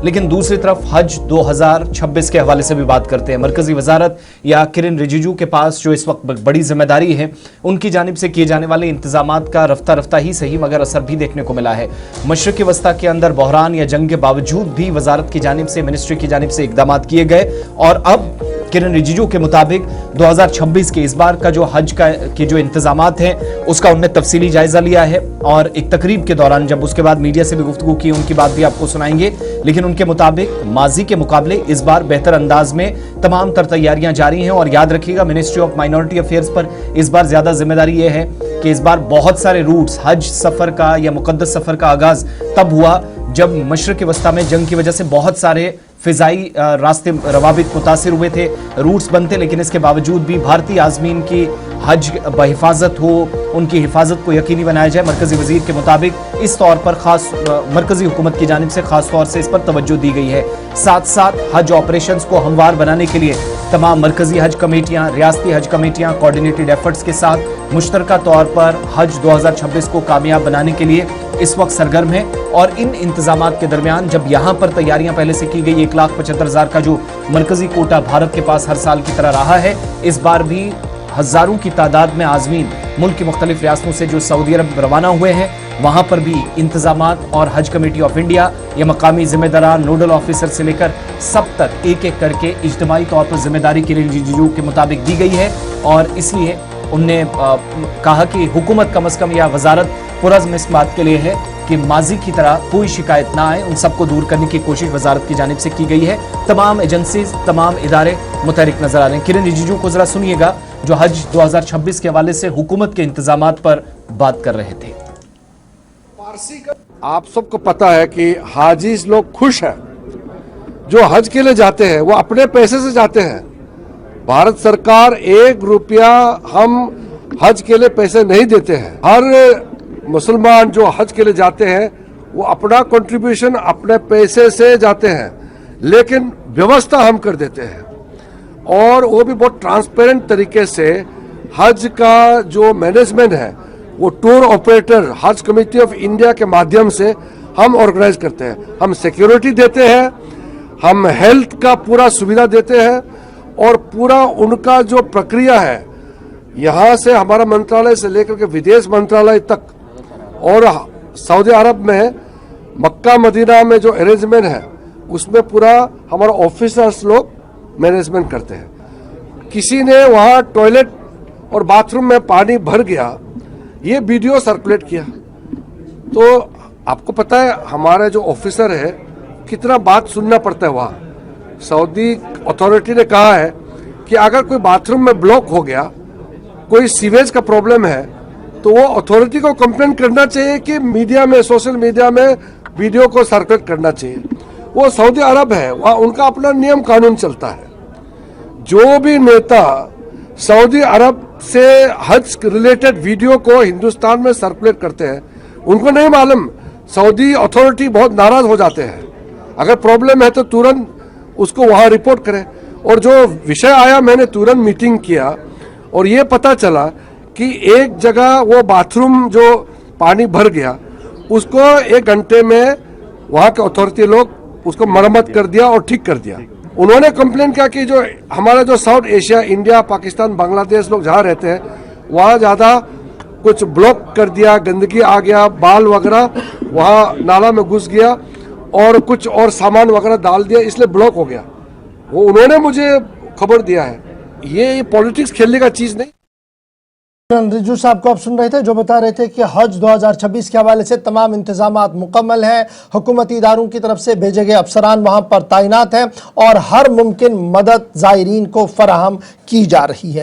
लेकिन दूसरी तरफ हज 2026 के हवाले से भी बात करते हैं। मरकजी वजारत या किरण रिजिजू के पास जो इस वक्त बड़ी जिम्मेदारी है, उनकी जानिब से किए जाने वाले इंतजामात का रफ्ता रफ्ता ही सही मगर असर भी देखने को मिला है। मशरक़ी वस्ता के अंदर बहरान या जंग के बावजूद भी वजारत की जानिब से, मिनिस्ट्री की जानिब से इकदाम किए गए और अब किरण रिजिजू के मुताबिक 2026 के इस बार का जो हज का के जो इंतजामात हैं उसका उनने तफसीली जायजा लिया है और एक तकरीब के दौरान जब उसके बाद मीडिया से भी गुफ्तगू की, उनकी बात भी आपको सुनाएंगे। लेकिन उनके मुताबिक माजी के मुकाबले इस बार बेहतर अंदाज में तमाम तर तैयारियां जारी हैं और याद रखिएगा मिनिस्ट्री ऑफ माइनॉरिटी अफेयर्स पर इस बार ज्यादा जिम्मेदारी यह है कि इस बार बहुत सारे रूट्स हज सफर का या मुकद्दस सफर का आगाज तब हुआ जब मशरक़ वस्ता में जंग की वजह से बहुत सारे फिजाई रास्ते रवाबित मुतासिर हुए थे, रूट्स बनते, लेकिन इसके बावजूद भी भारतीय आज़मीन की हज बहिफाजत हो, उनकी हिफाजत को यकीनी बनाया जाए। मरकजी वजीर के मुताबिक इस तौर पर खास मरकजी हुकूमत की जानिब से खास तौर से इस पर तवज्जो दी गई है। साथ साथ हज ऑपरेशंस को हमवार बनाने के लिए तमाम मरकजी हज कमेटियां, रियासती हज कमेटियां कोऑर्डिनेटेड एफर्ट्स के साथ मुश्तरका तौर पर हज 2026 को कामयाब बनाने के लिए इस वक्त सरगर्म है। और इन इंतजामात के दरमियान जब यहाँ पर तैयारियां पहले से की गई, 1,75,000 का जो मरकजी कोटा भारत के पास हर साल की तरह रहा है, इस बार भी हजारों की तादाद में आज़मीन मुल्क की मुख्तलिफ रियासतों से जो सऊदी अरब रवाना हुए हैं, वहां पर भी इंतजामात और हज कमेटी ऑफ इंडिया या मकामी जिम्मेदारान, नोडल ऑफिसर से लेकर सब तक एक एक करके इज्तिमाई तौर पर जिम्मेदारी किरण रिजिजू के मुताबिक दी गई है। और इसलिए उनने कहा कि हुकूमत कम अज कम या वजारत पुरज़्म इस बात के लिए है कि माजी की तरह कोई शिकायत ना आए, उन सबको दूर करने की कोशिश वजारत की जानिब से की गई है। तमाम एजेंसीज, तमाम इदारे मुतहरिक नजर आ रहे हैं। किरण रिजिजू को जरा सुनिएगा जो हज 2026 के हवाले से हुकूमत के इंतजामात पर बात कर रहे थे। आप सबको पता है कि हाजीज लोग खुश हैं, जो हज के लिए जाते हैं वो अपने पैसे से जाते हैं। भारत सरकार 1 रुपया हम हज के लिए पैसे नहीं देते हैं। हर मुसलमान जो हज के लिए जाते हैं वो अपना कंट्रीब्यूशन अपने पैसे से जाते हैं, लेकिन व्यवस्था हम कर देते हैं और वो भी बहुत ट्रांसपेरेंट तरीके से। हज का जो मैनेजमेंट है वो टूर ऑपरेटर हज कमेटी ऑफ इंडिया के माध्यम से हम ऑर्गेनाइज करते हैं। हम सिक्योरिटी देते हैं, हम हेल्थ का पूरा सुविधा देते हैं और पूरा उनका जो प्रक्रिया है, यहाँ से हमारा मंत्रालय से लेकर के विदेश मंत्रालय तक और सऊदी अरब में मक्का मदीना में जो अरेंजमेंट है उसमें पूरा हमारा ऑफिसर्स लोग मैनेजमेंट करते हैं। किसी ने वहाँ टॉयलेट और बाथरूम में पानी भर गया, ये वीडियो सर्कुलेट किया, तो आपको पता है हमारे जो ऑफिसर है कितना बात सुनना पड़ता है। वहाँ सऊदी अथॉरिटी ने कहा है कि अगर कोई बाथरूम में ब्लॉक हो गया, कोई सीवेज का प्रॉब्लम है, तो वो अथॉरिटी को कंप्लेंट करना चाहिए कि मीडिया में, सोशल मीडिया में वीडियो को सर्कुलेट करना चाहिए। वो सऊदी अरब है, वहाँ उनका अपना नियम कानून चलता है। जो भी नेता सऊदी अरब से हज रिलेटेड वीडियो को हिंदुस्तान में सर्कुलेट करते हैं, उनको नहीं मालूम, सऊदी अथॉरिटी बहुत नाराज हो जाते हैं। अगर प्रॉब्लम है तो तुरंत उसको वहाँ रिपोर्ट करें। और जो विषय आया, मैंने तुरंत मीटिंग किया और ये पता चला कि एक जगह वो बाथरूम जो पानी भर गया, उसको 1 घंटे में वहाँ के अथॉरिटी लोग उसको मरम्मत कर दिया और ठीक कर दिया। उन्होंने कंप्लेन किया कि जो हमारा जो south Asia, India, Pakistan, Bangladesh लोग जहाँ रहते हैं वहाँ ज़्यादा कुछ ब्लॉक कर दिया, गंदगी आ गया, बाल वगैरह वहाँ नाला में घुस गया और कुछ और सामान वगैरह डाल दिया, इसलिए ब्लॉक हो गया। वो उन्होंने मुझे खबर दिया है। ये पॉलिटिक्स खेलने का चीज़ नहीं। रिजिजू साहब को आप सुन रहे थे जो बता रहे थे कि हज 2026 के हवाले से तमाम इंतजामात मुकम्मल हैं, हुकूमती इदारों की तरफ से भेजे गए अफसरान वहां पर तैनात हैं और हर मुमकिन मदद ज़ायरीन को फराहम की जा रही है।